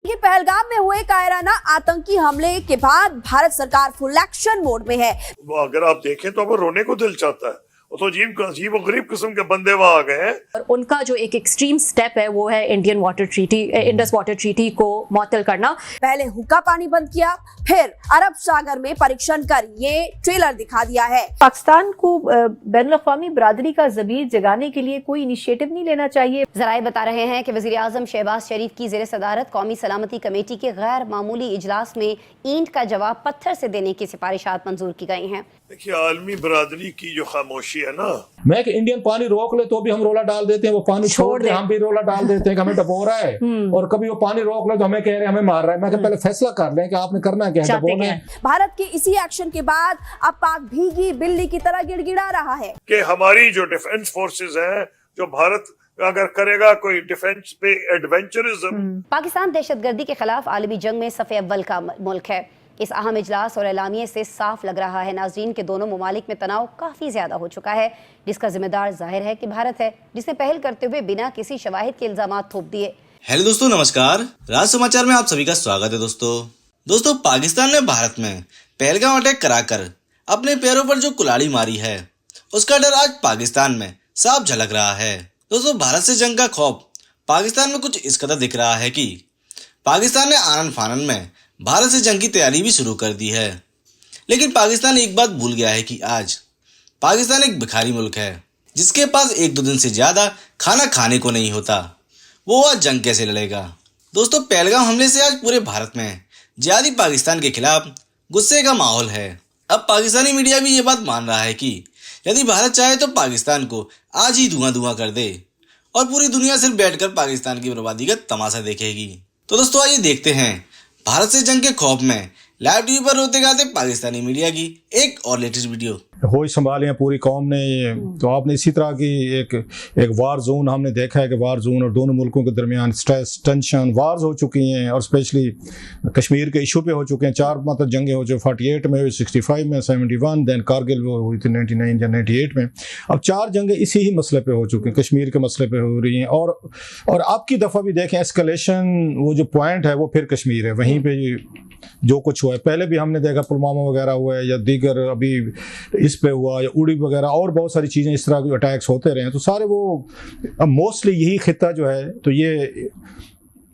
कि पहलगाम में हुए कायराना आतंकी हमले के बाद भारत सरकार फुल एक्शन मोड में है। अगर आप देखें तो अब रोने को दिल चाहता है। वो तो अजीब और गरीब किस्म के बंदे वहां आ गए हैं। और उनका जो एक एक्सट्रीम स्टेप है वो है इंडस वाटर ट्रीटी को मअतल करना। पहले हुक्का पानी बंद किया, फिर अरब सागर में परीक्षण कर ये ट्रेलर दिखा दिया है। पाकिस्तान को बैनुल-अक़वामी बरादरी का ज़मीर जगाने के लिए कोई इनिशिएटिव नहीं लेना चाहिए। ज़राए बता रहे हैं कि वज़ीर आज़म शहबाज शरीफ की ज़ेर सदारत कौमी सलामती कमेटी के गैर मामूली इजलास में ईंट का जवाब पत्थर से देने की सिफारिशात मंजूर की गई हैं। देखिए, आलमी बरादरी की जो खामोशी है ना, मैं कि इंडियन पानी रोक ले तो भी हम रोला डाल देते हैं, वो पानी छोड़ दे हम भी रोला डाल देते हैं कि हमें डबो रहा है, और कभी वो पानी रोक ले तो हमें कह रहे हैं हमें मार रहा है। मैं पहले फैसला कर लें कि आपने करना क्या है, डबोना है। भारत के इसी एक्शन के बाद अब पाक भीगी बिल्ली की तरह गिड़गिड़ा रहा है कि हमारी जो डिफेंस फोर्सेस हैं, जो भारत अगर करेगा कोई डिफेंस पे एडवेंचरिज्म। पाकिस्तान दहशतगर्दी के खिलाफ आलमी जंग में सफ़े अव्वल का मुल्क है। इस अहम इजलास और एलामिये से साफ लग रहा है नाज़रीन के दोनों ममालिक में तनाव काफ़ी ज़्यादा हो चुका है, जिसका जिम्मेदार जाहिर है कि भारत है, जिसने पहल करते हुए बिना किसी शवाहिद के इल्जाम थोप दिए। हेलो दोस्तों, नमस्कार। राज समाचार में आप सभी का स्वागत है। दोस्तों पाकिस्तान ने भारत में पहलगाम अटैक कराकर अपने पैरों पर जो कुल्हाड़ी मारी है, उसका डर आज पाकिस्तान में साफ झलक रहा है। दोस्तों, भारत से जंग का खौफ पाकिस्तान में कुछ इस कदर दिख रहा है कि पाकिस्तान ने आनन फानन में भारत से जंग की तैयारी भी शुरू कर दी है। लेकिन पाकिस्तान एक बात भूल गया है कि आज पाकिस्तान एक भिखारी मुल्क है, जिसके पास 1-2 दिन से ज़्यादा खाना खाने को नहीं होता। वो आज जंग कैसे लड़ेगा? दोस्तों, पहलगाम हमले से आज पूरे भारत में जिहादी पाकिस्तान के खिलाफ गुस्से का माहौल है। अब पाकिस्तानी मीडिया भी ये बात मान रहा है कि यदि भारत चाहे तो पाकिस्तान को आज ही धुआं कर दे और पूरी दुनिया सिर्फ बैठकर पाकिस्तान की बर्बादी का तमाशा देखेगी। तो दोस्तों, आइए देखते हैं भारत से जंग के खौफ में लाइव टीवी पर रोते गाते पाकिस्तानी मीडिया की एक और लेटेस्ट वीडियो। होश संभाले पूरी कौम ने, तो आपने इसी तरह की एक वार जोन हमने देखा है कि वार जोन और दोनों मुल्कों के दरमियान स्ट्रेस, टेंशन, वार्स हो चुकी हैं, और स्पेशली कश्मीर के इशू पे हो चुके हैं। 4 मतलब जंगें हो चुकी, 48 में हुई, 65 में, 71, दैन कारगिल वो हुई थी 99 या 98 में। अब 4 जंगें इसी ही मसले पे हो चुकी हैं, कश्मीर के मसले पे हो रही हैं। और अब की दफ़ा भी देखें एस्केलेशन, वो जो पॉइंट है वो फिर कश्मीर है, वहीं पर जो कुछ हुआ है। पहले भी हमने देखा पुलवामा वगैरह हुआ है, या दीगर अभी इस पे हुआ, या उड़ी वगैरह, और बहुत सारी चीज़ें इस तरह के अटैक्स होते रहे हैं। तो सारे वो मोस्टली यही खित्ता जो है, तो ये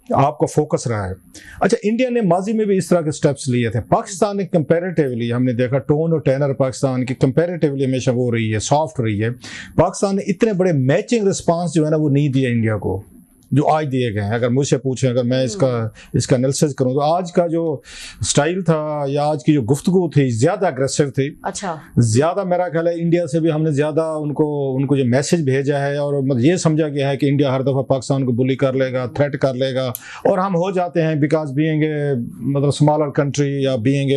आपका फोकस रहा है। अच्छा, इंडिया ने माजी में भी इस तरह के स्टेप्स लिए थे। पाकिस्तान ने कंपैरेटिवली हमने देखा टोन और टेनर पाकिस्तान की कंपैरेटिवली हमेशा वो रही है, सॉफ्ट रही है। पाकिस्तान ने इतने बड़े मैचिंग रिस्पांस जो है ना वो नहीं दिया इंडिया को, जो आज दिए गए हैं। अगर मुझसे पूछें, अगर मैं इसका एनालिसिस करूं, तो आज का जो स्टाइल था या आज की जो गुफ्तगू थी ज़्यादा अग्रेसिव थी। अच्छा, ज़्यादा मेरा ख्याल है इंडिया से भी हमने ज़्यादा उनको जो मैसेज भेजा है, और मतलब ये समझा गया है कि इंडिया हर दफ़ा पाकिस्तान को बुली कर लेगा, थ्रेट कर लेगा, और हम हो जाते हैं बिकॉज बीइंग मतलब स्मॉलर कंट्री, या बीइंग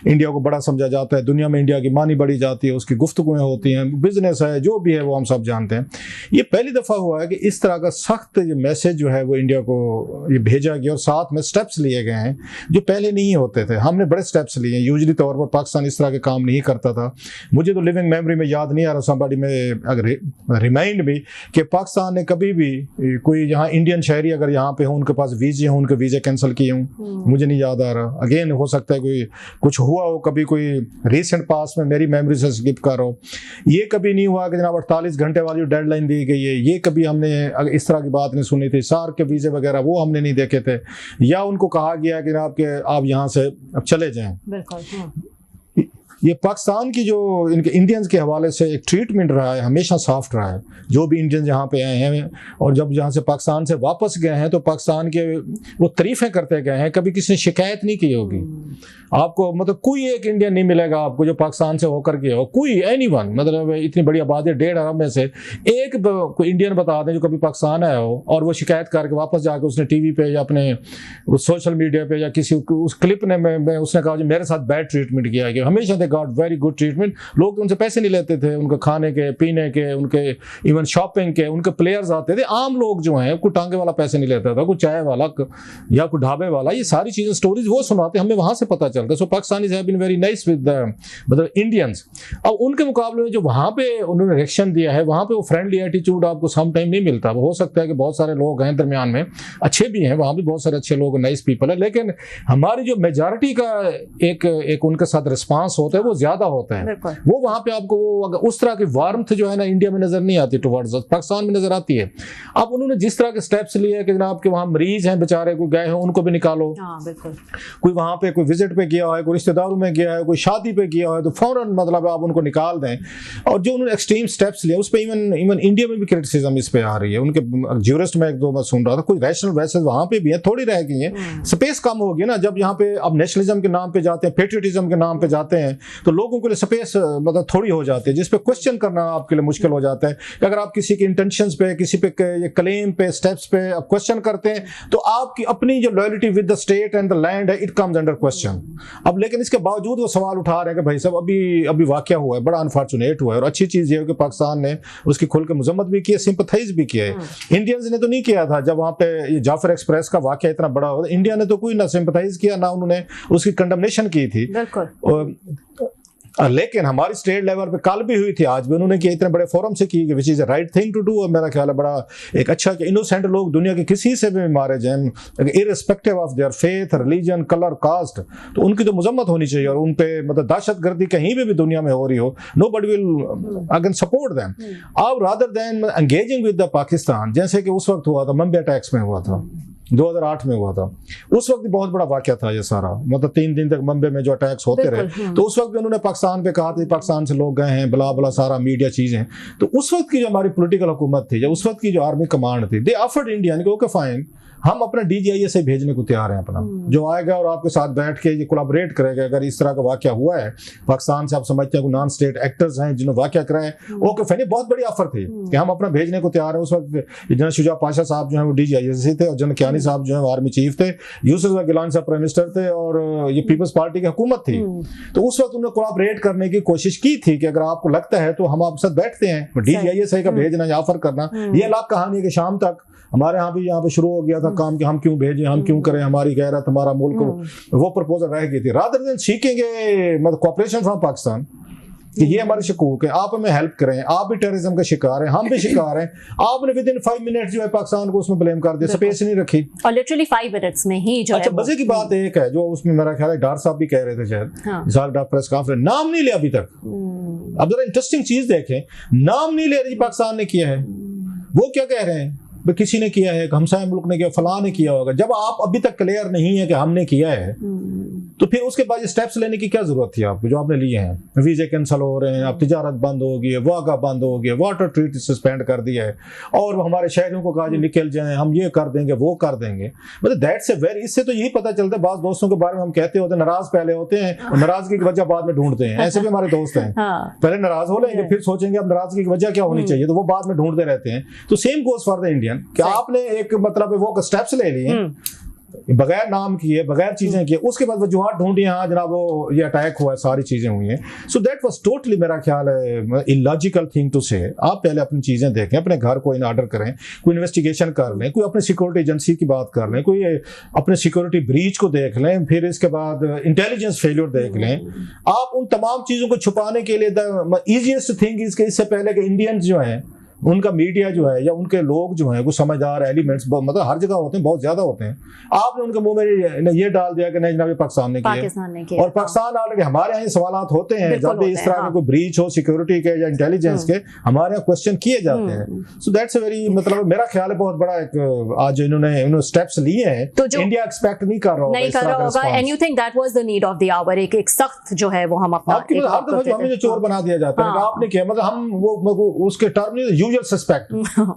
इंडिया को बड़ा समझा जाता है। दुनिया में इंडिया की मानी बढ़ी जाती है, उसकी गुफ्तगूएँ होती हैं, बिजनेस है, जो भी है वो हम सब जानते हैं। ये पहली दफ़ा हुआ है कि इस तरह का सख्त मैसेज जो है वो इंडिया को ये भेजा गया, और साथ में स्टेप्स लिए गए हैं जो पहले नहीं होते थे। हमने बड़े स्टेप्स लिए हैं। यूजुअली तौर पर पाकिस्तान इस तरह के काम नहीं करता था। मुझे तो लिविंग मेमोरी में याद नहीं आ रहा, somebody में अगर रिमाइंड भी कि पाकिस्तान ने कभी भी कोई यहाँ इंडियन शहरी अगर यहाँ पे हो, उनके पास वीजे हों, उनके वीजे कैंसिल किए हों, मुझे नहीं याद आ रहा। अगेन हो सकता है कोई कुछ हुआ हो, कभी कोई रिसेंट पास में मेरी मेमोरी से स्किप कर रहा हो। ये कभी नहीं हुआ कि जनाब 48 घंटे वाली डेडलाइन दी गई है, ये कभी हमने इस तरह की बात नहीं सुनी थी। सार्क के वीज़े वगैरह वो हमने नहीं देखे थे, या उनको कहा गया कि आप यहाँ से अब चले जाएं। बिल्कुल। ये पाकिस्तान की जो इनके इंडियंस के हवाले से एक ट्रीटमेंट रहा है, हमेशा सॉफ्ट रहा है। जो भी इंडियंस यहाँ पे आए हैं और जब यहाँ से पाकिस्तान से वापस गए हैं, तो पाकिस्तान के वो तारीफ़ें करते गए हैं, कभी किसी ने शिकायत नहीं की होगी। आपको मतलब कोई एक इंडियन नहीं मिलेगा आपको जो पाकिस्तान से होकर गया हो, कोई एनीवन, मतलब इतनी बड़ी आबादी 1.5 अरब में से एक कोई इंडियन बता दें जो कभी पाकिस्तान आया हो और वो शिकायत करके वापस जाके उसने टीवी पे या अपने सोशल मीडिया पे या किसी उस क्लिप ने में उसने कहा मेरे साथ बैड ट्रीटमेंट किया गया। हमेशा गॉट वेरी गुड ट्रीटमेंट। लोग उनसे पैसे नहीं लेते थे, उनके खाने के, पीने के, उनके इवन शॉपिंग के, उनके प्लेयर्स आते थे। आम लोग जो हैं, कोई टांगे वाला पैसे नहीं लेता था, कोई चाय वाला या कोई ढाबे वाला, ये सारी चीजें स्टोरीज वो सुनाते, हमें वहां से पता चलता है। So Pakistanis have been very nice with मतलब इंडियंस। अब उनके मुकाबले में जो वहां पे उन्होंने रिएक्शन दिया है, वहां पे वो फ्रेंडली एटीट्यूड आपको सम टाइम नहीं मिलता। हो सकता है कि बहुत सारे लोग हैं दरमियान में, अच्छे भी हैं, वहां भी बहुत सारे अच्छे लोग, नाइस पीपल है, लेकिन हमारी जो मेजॉरिटी का एक उनके साथ रिस्पांस होता है वो ज्यादा होता है। वो वहां पे आपको वो उस तरह की वार्मथ जो है ना इंडिया में नजर नहीं आती, टुवर्ड्स पाकिस्तान में नजर आती है। अब उन्होंने जिस तरह के स्टेप्स लिए कि जनाब के वहां मरीज हैं बेचारे, कोई गए हैं उनको भी निकालो, कोई वहां पे कोई विजिट पे गया है, कोई रिश्तेदारों में गया है, कोई शादी पे गया है, तो फौरन मतलब आप उनको निकाल दें। और जो उन्होंने एक्सट्रीम स्टेप्स लिए उस पर इवन इंडिया में भी क्रिटिसिज्म इस पे आ रही है। उनके ज्यूरिस्ट में एक दो मैं सुन रहा था, कोई रैशनल वैसे वहां पे भी है, थोड़ी रह गई है, स्पेस कम हो गई ना। जब यहाँ पे अब नेशनलिज्म के नाम पे जाते हैं, पेट्रियटिज्म के नाम पे जाते हैं, तो लोगों के लिए स्पेस मतलब थोड़ी हो जाती है, जिस पे क्वेश्चन करना आपके लिए मुश्किल हो जाता है। अगर आप किसी के इंटेंशंस पे, किसी पे क्लेम पे, स्टेप्स पे आप क्वेश्चन करते हैं, तो आपकी अपनी जो loyalty with the state and the land है, इट कम्स अंडर क्वेश्चन। अब लेकिन इसके बावजूद वो सवाल उठा रहे हैं कि भाई साहब अभी वाकया हुआ है, बड़ा अनफॉर्चुनेट हुआ है। और अच्छी चीज ये है कि पाकिस्तान ने उसकी खुल के मजम्मत भी की है, सिंपथाइज भी किया है। इंडियंस ने तो नहीं किया था। जब वहां पे ये जाफर एक्सप्रेस का वाकया इतना बड़ा हुआ, इंडिया ने तो कोई ना सिंपथाइज किया, ना उन्होंने उसकी कंडमनेशन की थी। लेकिन हमारी स्टेट लेवल पे कल भी हुई थी, आज भी उन्होंने किया, इतने बड़े फोरम से की, which is right thing to do. और मेरा ख्याल है बड़ा एक अच्छा कि इनोसेंट लोग दुनिया के किसी से भी मारे जाएं, irrespective of their faith, religion, colour, caste, तो उनकी तो मजम्मत होनी चाहिए। और उन पे मतलब दहशतगर्दी कहीं भी दुनिया में हो रही हो, nobody will again support them. अब rather than engaging with the Pakistan, जैसे कि उस वक्त हुआ था, मुंबई अटैक्स में हुआ था, 2008 में हुआ था। उस वक्त भी बहुत बड़ा वाकया था ये सारा, मतलब 3 दिन तक मुंबई में जो अटैक्स होते रहे, तो उस वक्त भी उन्होंने पाकिस्तान पे कहा था पाकिस्तान से लोग गए हैं, बला बला सारा मीडिया चीजें। तो उस वक्त की जो हमारी पॉलिटिकल हुकूमत थी, जो उस वक्त की जो आर्मी कमांड थी, दे ऑफर्ड इंडिया कि ओके फाइन, हम अपना DGIS से भेजने को तैयार हैं, अपना जो आएगा और आपके साथ बैठ के ये कोलैबोरेट करेगा। अगर इस तरह का वाकया हुआ है पाकिस्तान से, आप समझते हैं नॉन स्टेट एक्टर्स हैं जिन्होंने वाकया कराया, ओके फाइन, बहुत बड़ी ऑफर थी कि हम अपना भेजने को तैयार है। उस वक्त जनरल शुजा पाशा साहब जो है वो DGIS से थे, और जनरल कियानी साहब जो है आर्मी चीफ थे, यूसुफ गिलानी साहब प्राइम मिनिस्टर थे, और ये पीपल्स पार्टी की हुकूमत थी। तो उस वक्त उन्होंने कोलैबोरेट करने की कोशिश की थी कि अगर आपको लगता है तो हम आपके साथ बैठते हैं। DGIS का भेजना या ऑफर करना ये अलग कहानी है कि शाम तक हमारे यहाँ भी यहाँ पे शुरू हो गया था काम कि हम क्यों भेजें, हम क्यों करें, हमारी गैरत, हमारा मुल्क, वो प्रपोजल रह गई थी। रादर देन सीखेंगे मतलब कोऑपरेशन फ्रॉम पाकिस्तान कि ये हमारे शकूक है, आप हमें हेल्प करें, आप भी टेररिज्म का शिकार हैं, हम भी शिकार हैं। आपने विद इन 5 मिनट जो है पाकिस्तान को उसमें ब्लेम कर दिया, स्पेस नहीं रखी, और लिटरली 5 मिनट्स में ही जो अच्छा मजे की बात एक है जो उसमें मेरा ख्याल है डॉक्टर साहब भी कह रहे थे शायद, प्रेस कॉन्फ्रेंस नाम नहीं लिया अभी तक। अब जरा इंटरेस्टिंग चीज देखें, नाम नहीं ले रही पाकिस्तान ने किया है, वो क्या कह रहे हैं किसी ने किया है, हमसाया मुल्क ने किया, फलां ने किया होगा। जब आप अभी तक क्लियर नहीं है कि हमने किया है, तो फिर उसके बाद स्टेप्स लेने की क्या जरूरत थी आपको जो आपने लिए हैं? वीजे कैंसिल हो रहे हैं, अब तिजारत बंद हो गई है, वागा बंद हो गया, वाटर ट्रीट सस्पेंड कर दिया है, और हमारे शहरों को कहा जी निकल जाएं, हम ये कर देंगे वो कर देंगे। मतलब दैट्स ए वेरी, इससे तो यही पता चलता है, बात दोस्तों के बारे में हम कहते होते हैं नाराज पहले होते हैं और नाराजगी की वजह बाद में ढूंढते हैं। ऐसे भी हमारे दोस्त हैं, पहले नाराज हो लेंगे, फिर सोचेंगे अब नाराजगी की वजह क्या होनी चाहिए, तो वो बाद में ढूंढते रहते हैं। तो same goes for the Indian कि आपने एक मतलब वो स्टेप्स ले लिए बगैर नाम किए, बगैर चीजें किए, उसके बाद वजूहात ढूंढी, हाँ जनाब वो ये अटैक हुआ है, सारी चीजें हुई हैं। सो दैट वाज टोटली मेरा ख्याल है इलॉजिकल थिंग टू से। आप पहले अपनी चीजें देखें, अपने घर को इन ऑर्डर करें, कोई इन्वेस्टिगेशन कर लें, कोई अपनी सिक्योरिटी एजेंसी की बात कर लें, कोई अपने सिक्योरिटी ब्रीच को देख लें, फिर इसके बाद इंटेलिजेंस फेलियर देख लें। आप उन तमाम चीजों को छुपाने के लिए द ईजीएस्ट थिंग इससे पहले कि इंडियंस जो हैं उनका मीडिया जो है या उनके लोग जो हैं वो समझदार एलिमेंट्स मतलब हर जगह होते हैं, बहुत ज्यादा होते हैं। आपने उनके मुंह में ये डाल दिया कि नहीं जनाब पाकिस्तान ने किया, और पाकिस्तान ऑलरेडी हमारे यहाँ सवाल होते हैं जब भी इस तरह के कोई ब्रीच हो सिक्योरिटी के या इंटेलिजेंस के, हमारे यहाँ क्वेश्चन किए जाते हैं। सो दैट्स अ वेरी मतलब मेरा ख्याल है बहुत बड़ा एक आज इन्होंने स्टेप्स लिए हैं, तो इंडिया एक्सपेक्ट नहीं कर रहा होगा। And you think that was the need of the hour, एक सख्त जो है वो हम अपना हमें जो चोर बना दिया जाता है, आपने किया मतलब हम वो उसके टर्म यूजुअल सस्पेक्ट।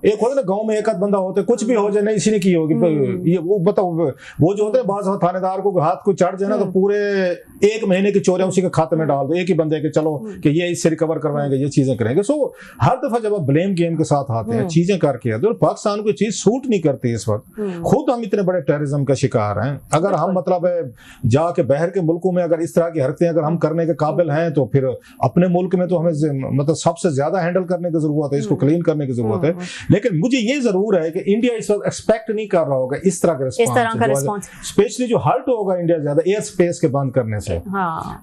एक होता है ना गांव में एक आध बंदा होता है, कुछ भी हो जाए नहीं इसी ने की होगी, ये वो बताओ, वो जो होते हैं बाज थानेदार को हाथ को चढ़ जाए ना तो पूरे 1 महीने की चोरियां उसी के खाते में डाल दो, एक ही बंदे के चलो कि ये इससे रिकवर करवाएंगे, ये चीजें करेंगे। सो हर दफा जब आप ब्लेम गेम के साथ आते हैं, चीजें करके आते हैं, पाकिस्तान को चीज सूट नहीं करती इस वक्त। खुद हम इतने बड़े टेररिज्म का शिकार हैं, अगर हम मतलब जाके बाहर के मुल्कों में अगर इस तरह की हरकतें अगर हम करने के काबिल हैं तो फिर अपने मुल्क में तो हमें मतलब सबसे ज्यादा हैंडल करने की जरूरत है, इसको क्लीन करने की जरूरत है। लेकिन मुझे ये जरूर है कि इंडिया इस वक्त एक्सपेक्ट नहीं कर रहा होगा इस तरह का रिस्पॉन्स, स्पेशली जो हर्ट होगा इंडिया ज्यादा एयर स्पेस के बंद करने से।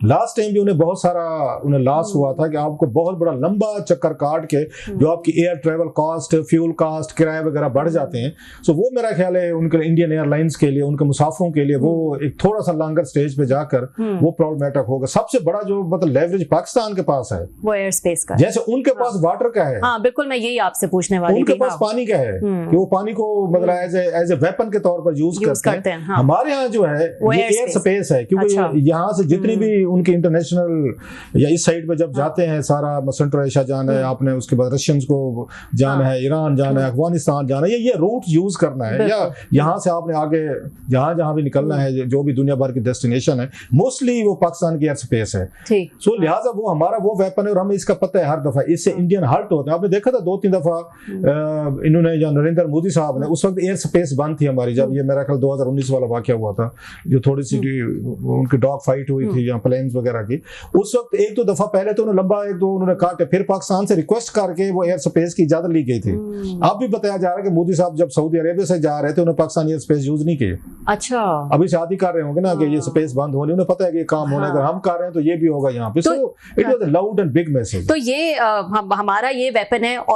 लास्ट टाइम भी उन्हें बहुत सारा उन्हें लॉस हुआ था कि आपको बहुत बड़ा लंबा चक्कर काट के जो आपकी air travel cost, fuel cost, किराए वगैरह बढ़ जाते हैं। सो वो मेरा ख्याल है उनके इंडियन एयरलाइंस के लिए, उनके मुसाफिरों के लिए वो एक थोड़ा सा लॉन्गर स्टेज पे जाकर वो प्रॉब्लमेटिक होगा। सबसे बड़ा जो मतलब लेवरेज पाकिस्तान के पास है वो एयर स्पेस का, जैसे उनके पास वाटर का है। हाँ बिल्कुल, मैं यही आपसे पूछने वाली थी। उनके पास पानी का है कि वो पानी को मतलब एज ए वेपन के तौर पर यूज करते हैं। हमारे यहाँ जो है ये एयर स्पेस है, क्योंकि यहाँ से जितनी भी उनकी इंटरनेशनल या इस साइड पे जब जाते हैं, सारा सेंट्रल एशिया जाना है आपने, उसके बाद रशियंस को जाना है, ईरान जाना है, अफगानिस्तान जाना है, ये रूट यूज करना है, या यहाँ से आपने आगे जहां भी निकलना है, जो भी दुनिया भर की डेस्टिनेशन है, मोस्टली वो पाकिस्तान की एयर स्पेस है। सो लिहाजा वो हमारा वो वेपन है और हमें इसका पता है हर दफा, इससे इंडियन हर्ट होते हैं। आपने देखा था 2-3 दफा इन्होंने या नरेंद्र मोदी साहब ने, उस वक्त एयर स्पेस बंद थी हमारी, जब ये मेरा ख्याल 2019 वाला वाकया हुआ था, जो थोड़ी सी उनकी डॉग फाइट हुई थी या प्लेन्स वगैरह की, उस वक्त 1-2 दफा पहले तो उन्होंने लंबा 1-2 उन्होंने काटे, फिर पाकिस्तान से रिक्वेस्ट करके वो एयर स्पेस की इजाजत ली गई थी। अब भी बताया जा रहा है कि मोदी साहब जब सऊदी अरेबिया से जा रहे थे उन्होंने पाकिस्तान एयर स्पेस यूज नहीं किए। अच्छा, अभी शादी कर रहे होंगे ना कि ये स्पेस बंद होने, उन्हें पता है कि ये काम होने, अगर हम कर रहे हैं तो ये भी होगा यहाँ पे। So it was a loud and big message. तो ये हमारा ये वेपन है।